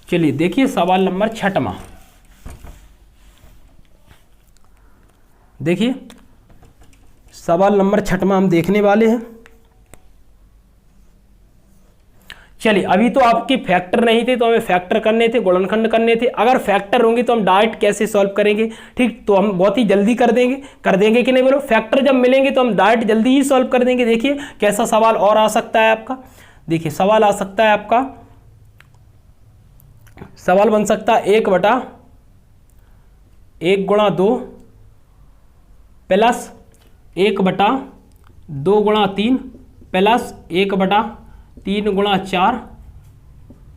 चलिए देखिए सवाल नंबर 6वां। देखिए सवाल नंबर 6वां हम देखने वाले हैं। चलिए अभी तो आपके फैक्टर नहीं थे तो हमें फैक्टर करने थे, गुणनखंड करने थे। अगर फैक्टर होंगे तो हम डायरेक्ट कैसे सॉल्व करेंगे? ठीक, तो हम बहुत ही जल्दी कर देंगे कि नहीं बोलो? फैक्टर जब मिलेंगे तो हम डायरेक्ट जल्दी ही सॉल्व कर देंगे। देखिए कैसा सवाल और आ सकता है आपका। देखिए सवाल आ सकता है आपका, सवाल बन सकता है 1/1 गुणा 2 प्लस 1/2 गुणा 3 प्लस 1/3 गुणा 4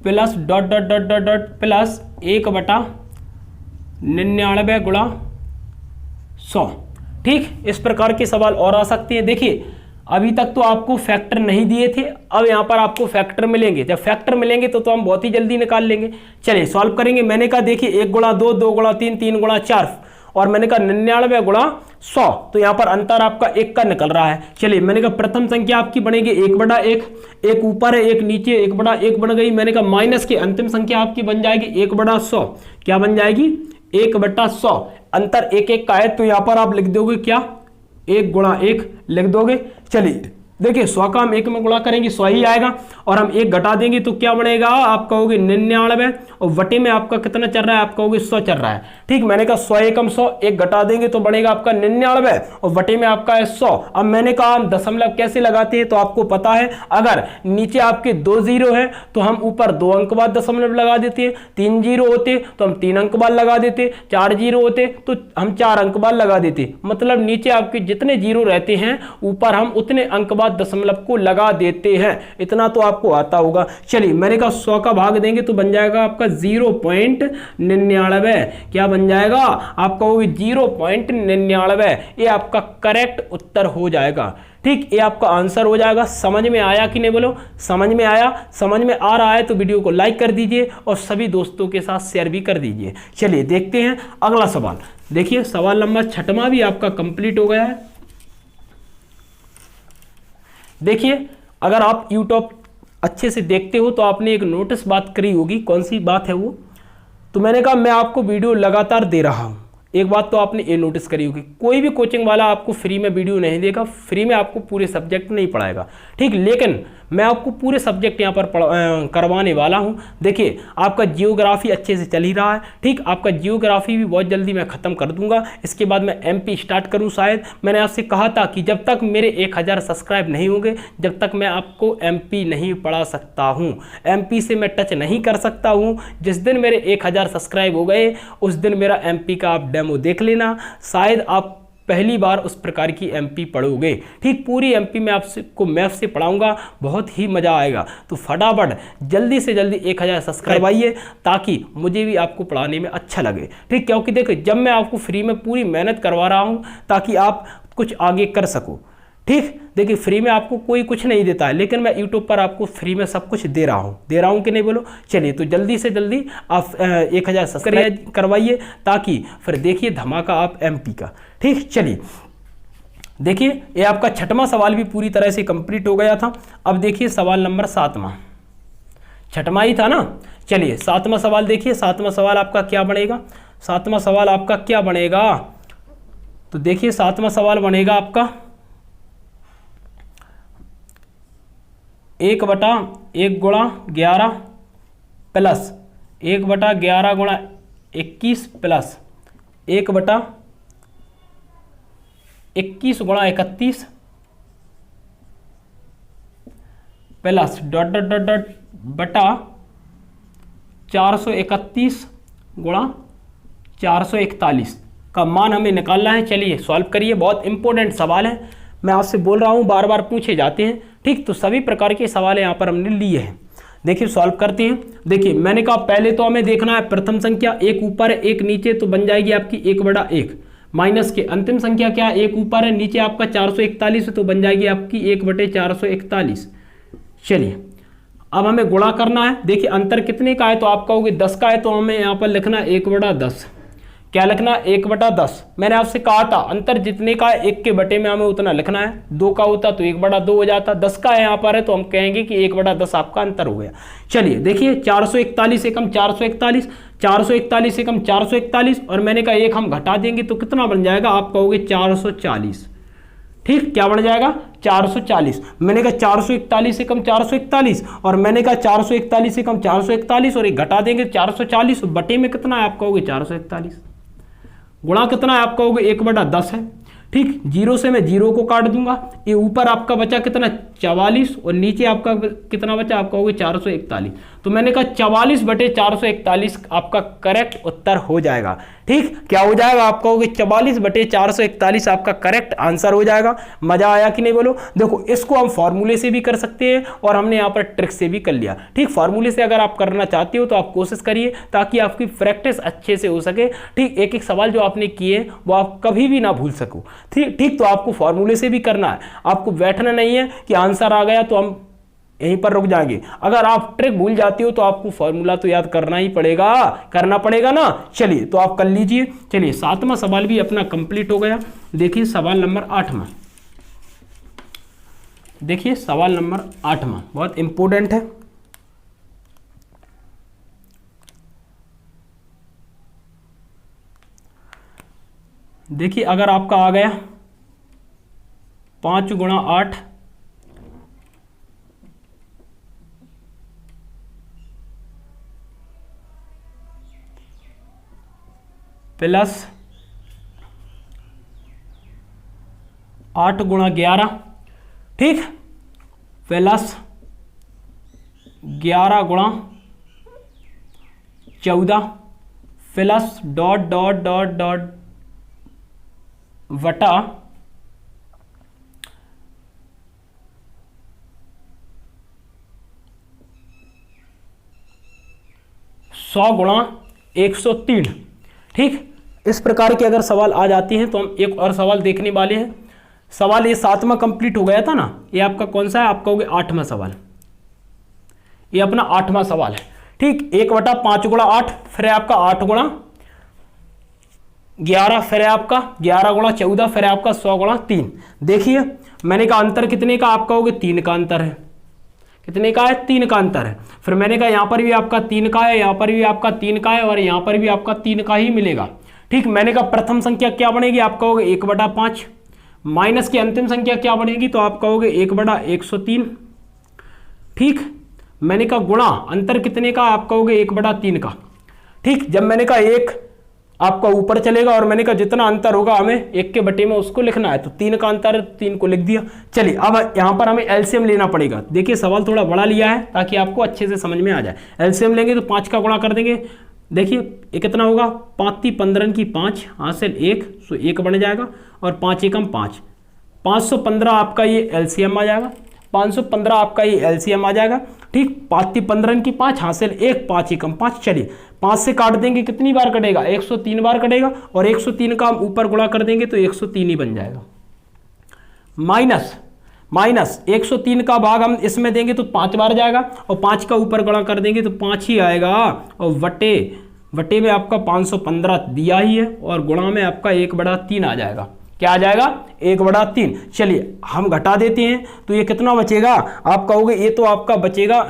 plus dot dot dot dot dot plus 1/99 गुणा 100। ठीक, इस प्रकार के सवाल और आ सकते हैं। देखिए अभी तक तो आपको फैक्टर नहीं दिए थे, अब यहाँ पर आपको फैक्टर मिलेंगे। जब फैक्टर मिलेंगे तो हम बहुत ही जल्दी निकाल लेंगे। चलिए सॉल्व करेंगे। मैंने कहा देखिए 1 गुणा 2, 2 गुणा 3, 3 गुणा 4 और मैंने कहा 99 गुणा 100, तो यहाँ पर अंतर आपका 1 का निकल रहा है। चलिए मैंने कहा प्रथम संख्या आपकी बनेगी 1/1, एक ऊपर है एक नीचे, 1/1 बन गई। मैंने कहा माइनस की अंतिम संख्या आपकी बन जाएगी 1/100। क्या बन जाएगी? 1/100। अंतर 1 का है तो यहाँ पर आप लिख दोगे क्या? 1 गुणा 1 लिख दोगे। चलिए देखिए 100 का हम 1 में गुणा करेंगे 100 ही आएगा और हम 1 घटा देंगे तो क्या बनेगा? आप कहोगे 99 और वटे में आपका कितना चल रहा है? आप कहोगे 100 चल रहा है। ठीक, मैंने कहा 100 एकम 100, 1 घटा देंगे तो बनेगा आपका 99 और वटे में आपका है 100। अब मैंने कहा हम दशमलव कैसे लगाते हैं तो आपको पता है, अगर नीचे आपके 2 जीरो है तो हम ऊपर 2 अंक बाद दशमलव लगा देते हैं, 3 जीरो होते तो हम 3 अंक बाद लगा देते, 4 जीरो होते तो हम 4 अंक बाद लगा देते। मतलब नीचे आपके जितने जीरो रहते हैं ऊपर हम उतने अंक बाद दशमलव को लगा देते हैं। इतना तो आपको आता होगा। चलिए मैंने कहा 100 का भाग देंगे तो बन जाएगा आपका 0.99। क्या बन जाएगा? आप कहोगे 0.99। ये आपका करेक्ट उत्तर हो जाएगा। ठीक, ये आपका आंसर हो जाएगा। समझ में आया कि नहीं बोलो? समझ में आया? समझ में आ रहा है तो वीडियो को लाइक कर दीजिए और सभी दोस्तों के साथ शेयर भी कर दीजिए। चलिए देखते हैं अगला सवाल। देखिए सवाल नंबर 6वां भी आपका कंप्लीट हो गया है। देखिए अगर आप यूट्यूब अच्छे से देखते हो तो आपने एक नोटिस बात करी होगी। कौन सी बात है वो? तो मैंने कहा मैं आपको वीडियो लगातार दे रहा हूं। एक बात तो आपने ये नोटिस करी होगी, कोई भी कोचिंग वाला आपको फ्री में वीडियो नहीं देगा, फ्री में आपको पूरे सब्जेक्ट नहीं पढ़ाएगा। ठीक, लेकिन मैं आपको पूरे सब्जेक्ट यहाँ पर करवाने वाला हूँ। देखिए आपका जियोग्राफी अच्छे से चल ही रहा है। ठीक, आपका जियोग्राफी भी बहुत जल्दी मैं ख़त्म कर दूंगा। इसके बाद मैं एमपी स्टार्ट करूँ शायद। मैंने आपसे कहा था कि जब तक मेरे 1000 सब्सक्राइब नहीं होंगे जब तक मैं आपको एमपी नहीं पढ़ा सकता हूँ, एमपी से मैं टच नहीं कर सकता हूँ। जिस दिन मेरे 1000 सब्सक्राइब हो गए उस दिन मेरा एमपी का आप डेमो देख लेना, शायद आप पहली बार उस प्रकार की एमपी पढ़ोगे। ठीक, पूरी एमपी मैं आपको मैथ से पढ़ाऊंगा, बहुत ही मज़ा आएगा। तो फटाफट जल्दी से जल्दी 1000 सब्सक्राइब आइए ताकि मुझे भी आपको पढ़ाने में अच्छा लगे। ठीक, क्योंकि देखिए जब मैं आपको फ्री में पूरी मेहनत करवा रहा हूँ ताकि आप कुछ आगे कर सको। ठीक, देखिए फ्री में आपको कोई कुछ नहीं देता है, लेकिन मैं यूट्यूब पर आपको फ्री में सब कुछ दे रहा हूँ कि नहीं बोलो? चलिए तो जल्दी से जल्दी आप 1000 सब्सक्राइब करवाइए ताकि फिर देखिए धमाका आप एमपी का। ठीक, चलिए देखिए ये आपका 6वां सवाल भी पूरी तरह से कंप्लीट हो गया था। अब देखिए सवाल नंबर 7वां, 6वां ही था ना। चलिए 7वां सवाल देखिए। 7वां सवाल आपका क्या बनेगा? 7वां सवाल आपका क्या बनेगा? तो देखिए 7वां सवाल बनेगा आपका 1/1 गुणा 11 प्लस 1/11 गुणा 21 प्लस 1/21 गुणा 31 plus dot dot dot dot बटा 431 गुणा 441 का मान हमें निकालना है। चलिए सॉल्व करिए, बहुत इंपॉर्टेंट सवाल है। मैं आपसे बोल रहा हूँ बार बार पूछे जाते हैं। ठीक, तो सभी प्रकार के सवाल यहाँ पर हमने लिए हैं। देखिए सॉल्व करते हैं। देखिए मैंने कहा पहले तो हमें देखना है प्रथम संख्या, एक ऊपर है एक नीचे, तो बन जाएगी आपकी 1/1 माइनस के अंतिम संख्या क्या है? एक ऊपर है नीचे आपका 441 है तो बन जाएगी आपकी 1/441। चलिए अब हमें गुणा करना है। देखिए अंतर कितने का है, तो आप कहोगे 10 का है, तो हमें यहाँ पर लिखना 1/10। क्या लिखना, 1/10। मैंने आपसे कहा था अंतर जितने का है 1 के बटे में हमें उतना लिखना है। 2 का होता तो 1/2 हो जाता, 10 का है यहाँ पर है तो हम कहेंगे कि 1/10 आपका अंतर हो गया। चलिए देखिए 441 एकम 441, 441 एकम 441, और मैंने कहा एक हम घटा देंगे तो कितना बन जाएगा, आप कहोगे 440। ठीक, क्या बन जाएगा 440। मैंने कहा 441 एकम 441, और मैंने कहा 441 एकम 441, और एक घटा देंगे 440, बटे में कितना है, आप कहोगे 441। गुणा कितना है, आप कहोगे 1/10 है। ठीक, 0 से मैं 0 को काट दूंगा, ये ऊपर आपका बचा कितना 44, और नीचे आपका कितना बचा, आप कहोगे 441। तो मैंने कहा 44/441 आपका करेक्ट उत्तर हो जाएगा। ठीक, क्या हो जाएगा, आप कहोगे 44/441 आपका करेक्ट आंसर हो जाएगा। मजा आया कि नहीं बोलो। देखो इसको हम फॉर्मूले से भी कर सकते हैं और हमने यहाँ पर ट्रिक से भी कर लिया। ठीक, फॉर्मूले से अगर आप करना चाहते हो तो आप कोशिश करिए ताकि आपकी प्रैक्टिस अच्छे से हो सके। ठीक, एक एक सवाल जो आपने किए वो आप कभी भी ना भूल सको। ठीक, तो आपको फॉर्मूले से भी करना है, आपको बैठना नहीं है कि आंसर आ गया तो हम यहीं पर रुक जाएंगे। अगर आप ट्रिक भूल जाती हो तो आपको फॉर्मूला तो याद करना ही पड़ेगा, करना पड़ेगा ना। चलिए तो आप कर लीजिए। चलिए 7वां सवाल भी अपना कंप्लीट हो गया। देखिए सवाल नंबर 8वां, देखिए सवाल नंबर 8वां बहुत इंपॉर्टेंट है। देखिए अगर आपका आ गया 5 × 8 प्लस 8 × 11, ठीक, plus 11 × 14 plus dot dot dot dot वटा 100 × 103। ठीक, इस प्रकार के अगर सवाल आ जाते हैं तो हम एक और सवाल देखने वाले हैं। सवाल ये 7वां कंप्लीट हो गया था ना, ये आपका कौन सा है, आप कहोगे 8वां सवाल। ये अपना 8वां सवाल है। ठीक, 1/5 × 8, फिर आपका 8 × 11, फिर आपका 11 × 14, फिर आपका 100 × 3। देखिए मैंने कहा अंतर कितने का, आप कहोगे 3 का अंतर है। कितने का है, 3 का अंतर है। फिर मैंने कहा यहाँ पर भी आपका 3 का है, यहाँ पर भी आपका 3 का है, और यहाँ पर भी आपका 3 का ही मिलेगा। ठीक, मैंने कहा प्रथम संख्या क्या बनेगी, आप कहोगे 1/5, माइनस की अंतिम संख्या क्या बनेगी, तो आप कहोगे 1/103। ठीक, मैंने कहा गुणा अंतर कितने का, आप कहोगे 1/3 का। ठीक, जब मैंने कहा 1 आपका ऊपर चलेगा, और मैंने कहा जितना अंतर होगा हमें 1 के बटे में उसको लिखना है, तो 3 का अंतर है, 3 को लिख दिया। चलिए अब यहाँ पर हमें एलसीएम लेना पड़ेगा। देखिए सवाल थोड़ा बड़ा लिया है ताकि आपको अच्छे से समझ में आ जाए। एलसीएम लेंगे तो 5 का गुणा कर देंगे। देखिए ये कितना होगा, 5 × 15 की 5 हासिल 1, सो 1 बन जाएगा, और 5 एकम 5, 515 आपका ये एलसीएम आ जाएगा। 515 आपका ये एलसीएम आ जाएगा। ठीक, 5 × 15 की 5 हासिल 1, 5 एकम 5। चलिए 5 से काट देंगे, कितनी बार कटेगा, 103 बार कटेगा, और 103 का हम ऊपर गुणा कर देंगे तो 103 ही बन जाएगा। माइनस 103 का भाग हम इसमें देंगे तो 5 बार जाएगा, और 5 का ऊपर गुणा कर देंगे तो 5 ही आएगा, और वटे में आपका 515 दिया ही है, और गुणा में आपका 1/3 आ जाएगा। क्या आ जाएगा, 1/3। चलिए हम घटा देते हैं तो ये कितना बचेगा, आप कहोगे ये तो आपका बचेगा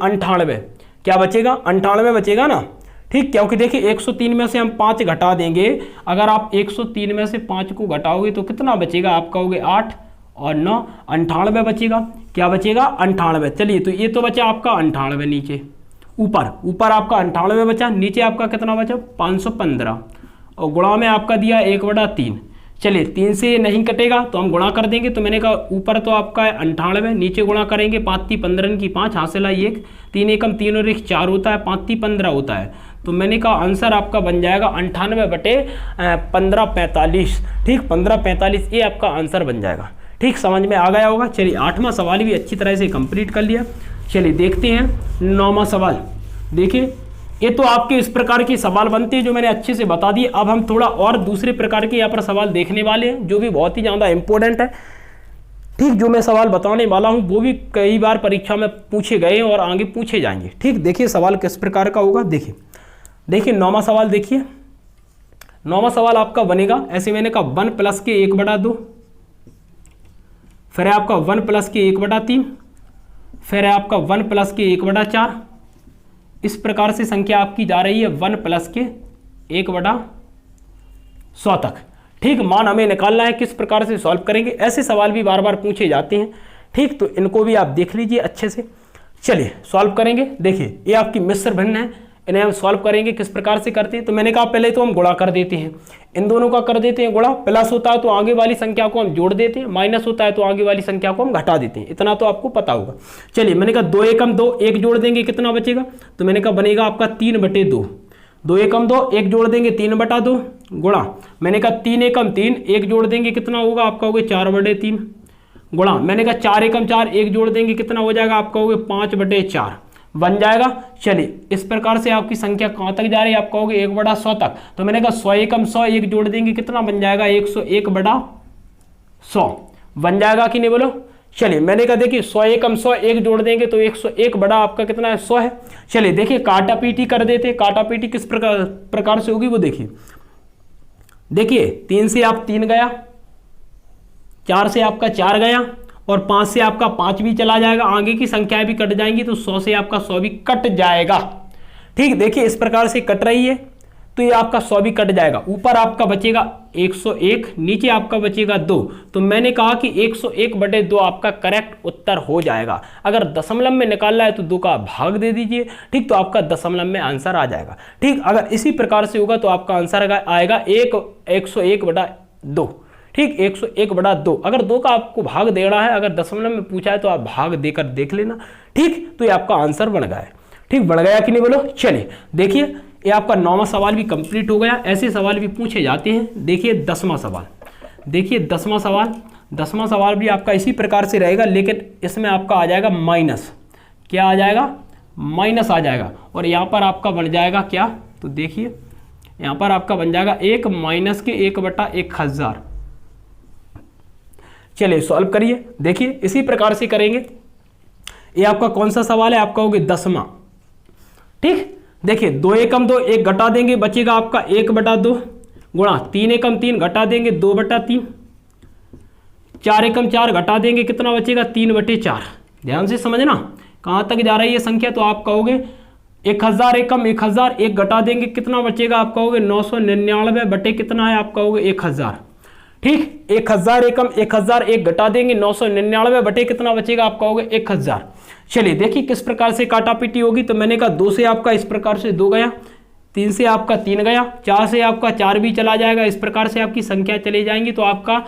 98। क्या बचेगा, 98 बचेगा ना। ठीक, क्योंकि देखिए 103 में से हम 5 घटा देंगे। अगर आप 103 में से 5 को घटाओगे तो कितना बचेगा, आप कहोगे 8 और 9, 98 बचेगा। क्या बचेगा, 98। चलिए तो ये तो बचा आपका 98, नीचे ऊपर आपका 98 बचा, नीचे आपका कितना बचा 515, और गुणा में आपका दिया 1/3। चलिए 3 से नहीं कटेगा तो हम गुणा कर देंगे। तो मैंने कहा ऊपर तो आपका है 98, नीचे गुणा करेंगे 5 × 15 की 5 हासिल आई 1, 3 एकम 3 और 1 4 होता है, 5 × 15 होता है। तो मैंने कहा आंसर आपका बन जाएगा 98/1545। ठीक, 1545 ये आपका आंसर बन जाएगा। ठीक, समझ में आ गया होगा। चलिए 8वां सवाल भी अच्छी तरह से कंप्लीट कर लिया। चलिए देखते हैं 9वां सवाल। देखिए ये तो आपके इस प्रकार के सवाल बनते हैं जो मैंने अच्छे से बता दिए। अब हम थोड़ा और दूसरे प्रकार के यहाँ पर सवाल देखने वाले हैं जो भी बहुत ही ज़्यादा इंपॉर्टेंट है। ठीक, जो मैं सवाल बताने वाला हूं वो भी कई बार परीक्षा में पूछे गए और आगे पूछे जाएंगे। ठीक, देखिए सवाल किस प्रकार का होगा। देखिए 9वां सवाल देखिए। 9वां सवाल आपका बनेगा ऐसे, मैंने कहा 1 प्लस के 1/2, फिर है आपका 1 प्लस के 1/3, फिर है आपका 1 प्लस के 1/4। इस प्रकार से संख्या आपकी जा रही है 1 प्लस के 1/100 तक। ठीक, मान हमें निकालना है, किस प्रकार से सॉल्व करेंगे। ऐसे सवाल भी बार बार पूछे जाते हैं। ठीक, तो इनको भी आप देख लीजिए अच्छे से। चलिए सॉल्व करेंगे। देखिए ये आपकी मिश्र भिन्न है, इन्हें हम सॉल्व करेंगे। किस प्रकार से करते हैं, तो मैंने कहा पहले तो हम गुणा कर देते हैं, इन दोनों का कर देते हैं गुणा। प्लस होता है तो आगे वाली संख्या को हम जोड़ देते हैं, माइनस होता है तो आगे वाली संख्या को हम घटा देते हैं। इतना तो आपको पता होगा। चलिए मैंने कहा 2 एकम 2, 1 जोड़ देंगे कितना बचेगा, तो मैंने कहा बनेगा आपका 3/2। 2 एकम 2, 1 जोड़ देंगे 3/2 गुणा, मैंने कहा 3 एकम 3, 1 जोड़ देंगे कितना होगा आपका होगा 4/3 गुणा, मैंने कहा 4 एकम 4, 1 जोड़ देंगे कितना हो जाएगा आपका होगा 5/4 बन जाएगा। चलिए इस प्रकार से आपकी संख्या कहां तक जा रही है, आपका होगा 1/100 तक। तो मैंने कहा 100 एकम 100, 1 जोड़ देंगे कितना बन जाएगा 101/100 बन जाएगा कि नहीं बोलो। चलिए मैंने कहा देखिए 100 एकम 100, 1 जोड़ देंगे तो 101 बड़ा आपका कितना है 100 है। चलिए देखिए काटा पीटी कर देते। काटा पीटी किस प्रकार से होगी वो देखिए 3 से आप 3 गया, 4 से आपका 4 गया और 5 से आपका 5 भी चला जाएगा, आगे की संख्याएं भी कट जाएंगी तो 100 से आपका 100 भी कट जाएगा। ठीक, देखिए इस प्रकार से कट रही है तो ये आपका 100 भी कट जाएगा। ऊपर आपका बचेगा 101, नीचे आपका बचेगा 2। तो मैंने कहा कि 101/2 आपका करेक्ट उत्तर हो जाएगा। अगर दशमलव में निकालना है तो 2 का भाग दे दीजिए। ठीक, तो आपका दशमलव में आंसर आ जाएगा। ठीक, अगर इसी प्रकार से होगा तो आपका आंसर आएगा 101/2। ठीक, 101/2। अगर 2 का आपको भाग देना है, अगर दशमलव में पूछा है तो आप भाग देकर देख लेना। ठीक, तो ये आपका आंसर बन गया है। ठीक, बन गया कि नहीं बोलो। चलिए देखिए ये आपका 9वां सवाल भी कंप्लीट हो गया। ऐसे सवाल भी पूछे जाते हैं। देखिए 10वां सवाल। देखिए 10वां सवाल, 10वां सवाल भी आपका इसी प्रकार से रहेगा, लेकिन इसमें आपका आ जाएगा माइनस। क्या आ जाएगा, माइनस आ जाएगा। और यहाँ पर आपका बन जाएगा क्या, तो देखिए यहाँ पर आपका बन जाएगा 1 माइनस के 1/1000। चलिए सॉल्व करिए। देखिए इसी प्रकार से करेंगे। ये आपका कौन सा सवाल है, आपका होगा 10वां। ठीक, देखिए 2 एकम 2, 1 घटा देंगे बचेगा आपका 1/2 गुणा 3 एकम 3 घटा देंगे 2/3, 4 एकम 4 घटा देंगे कितना बचेगा 3/4। ध्यान से समझना कहां तक जा रही है संख्या। तो आप कहोगे 1000 एकम 1000, 1 घटा देंगे कितना बचेगा आप कहोगे 999 बटे कितना है आप कहोगे 1000। ठीक, 1000 एकम 1000, 1 घटा देंगे 999 बटे कितना बचेगा आप कहोगे 1000। चलिए देखिए किस प्रकार से काटा पीटी होगी। तो मैंने कहा 2 से आपका इस प्रकार से 2 गया, 3 से आपका 3 गया, 4 से आपका 4 भी चला जाएगा। इस प्रकार से आपकी संख्या चली जाएंगी तो आपका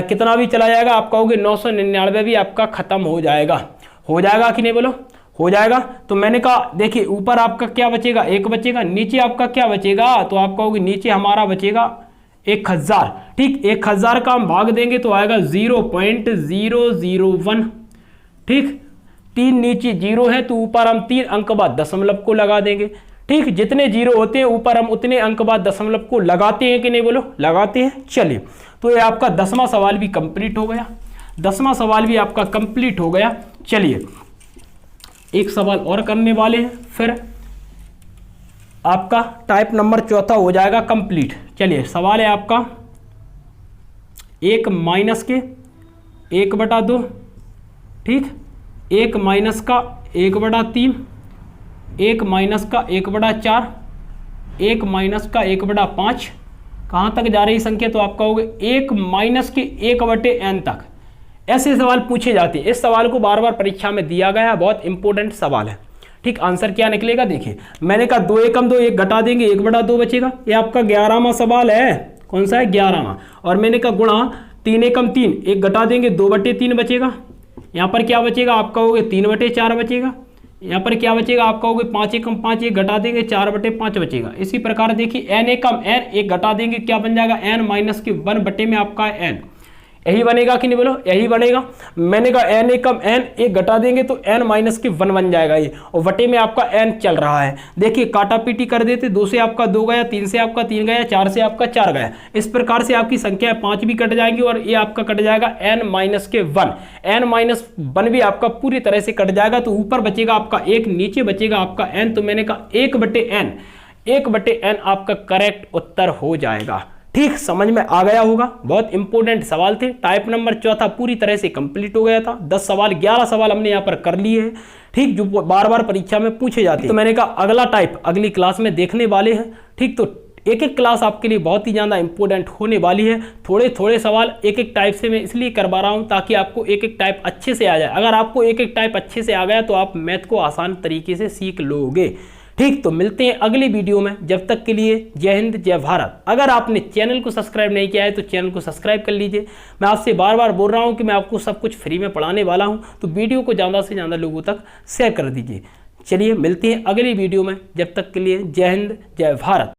कितना भी चला जाएगा आप कहोगे 999 भी आपका खत्म हो जाएगा। हो जाएगा कि नहीं बोलो, हो जाएगा। तो मैंने कहा देखिए ऊपर आपका क्या बचेगा 1 बचेगा, नीचे आपका क्या बचेगा, तो आप कहोगे नीचे हमारा बचेगा 1000। ठीक, 1000 का हम भाग देंगे तो आएगा 0.001। ठीक, 3 नीचे 0 है तो ऊपर हम 3 अंक बाद दशमलव को लगा देंगे। ठीक, जितने 0 होते हैं ऊपर हम उतने अंक बाद दशमलव को लगाते हैं कि नहीं बोलो, लगाते हैं। चलिए तो ये आपका 10वां सवाल भी कंप्लीट हो गया। 10वां सवाल भी आपका कंप्लीट हो गया। चलिए एक सवाल और करने वाले हैं, फिर आपका टाइप नंबर 4 हो जाएगा कंप्लीट। चलिए सवाल है आपका 1 माइनस के 1/2। ठीक, 1 माइनस का 1/3, 1 माइनस का 1/4, 1 माइनस का 1/5। कहाँ तक जा रही संख्या, तो आप कहोगे 1 माइनस के 1/n तक। ऐसे सवाल पूछे जाते हैं। इस सवाल को बार बार परीक्षा में दिया गया है, बहुत इंपॉर्टेंट सवाल है। ठीक, आंसर क्या निकलेगा देखिए। मैंने कहा 2 एकम 2, 1 घटा देंगे 1/2 बचेगा। ये आपका 11वां सवाल है। कौन सा है, 11वां। और मैंने कहा गुणा 3 एकम 3, 1 घटा देंगे 2/3 बचेगा। यहाँ पर क्या बचेगा आप कहोगे 3/4 बचेगा। यहाँ पर क्या बचेगा आप कहोगे 5 एकम 5, 1 घटा देंगे 4/5 बचेगा। इसी प्रकार देखिए n एकम n, 1 घटा देंगे क्या बन जाएगा n माइनस के 1 बटे में आपका n। यही बनेगा कि नहीं बोलो, यही बनेगा। मैंने कहा n एकम n, एक घटा देंगे तो n माइनस के 1 बन जाएगा ये, और वटे में आपका n चल रहा है। देखिए काटा पीटी कर देते, 2 से आपका 2 गया, 3 से आपका 3 गया, 4 से आपका 4 गया। इस प्रकार से आपकी संख्या 5 भी कट जाएंगी और ये आपका कट जाएगा n माइनस के 1, n माइनस 1 भी आपका पूरी तरह से कट जाएगा। तो ऊपर बचेगा आपका 1, नीचे बचेगा आपका n। तो मैंने कहा 1/n आपका करेक्ट उत्तर हो जाएगा। ठीक, समझ में आ गया होगा। बहुत इंपॉर्टेंट सवाल थे। टाइप नंबर चौथा पूरी तरह से कंप्लीट हो गया था। 10 सवाल 11 सवाल हमने यहाँ पर कर लिए हैं, ठीक, जो बार बार परीक्षा में पूछे जाते हैं। तो मैंने कहा अगला टाइप अगली क्लास में देखने वाले हैं। ठीक, तो एक एक क्लास आपके लिए बहुत ही ज़्यादा इंपॉर्टेंट होने वाली है। थोड़े थोड़े सवाल एक एक टाइप से मैं इसलिए करवा रहा हूँ ताकि आपको एक एक टाइप अच्छे से आ जाए। अगर आपको एक एक टाइप अच्छे से आ गया तो आप मैथ को आसान तरीके से सीख लोगे। ठीक, तो मिलते हैं अगली वीडियो में। जब तक के लिए जय हिंद जय भारत। अगर आपने चैनल को सब्सक्राइब नहीं किया है तो चैनल को सब्सक्राइब कर लीजिए। मैं आपसे बार बार बोल रहा हूं कि मैं आपको सब कुछ फ्री में पढ़ाने वाला हूं, तो वीडियो को ज़्यादा से ज़्यादा लोगों तक शेयर कर दीजिए। चलिए मिलते हैं अगली वीडियो में। जब तक के लिए जय हिंद जय भारत।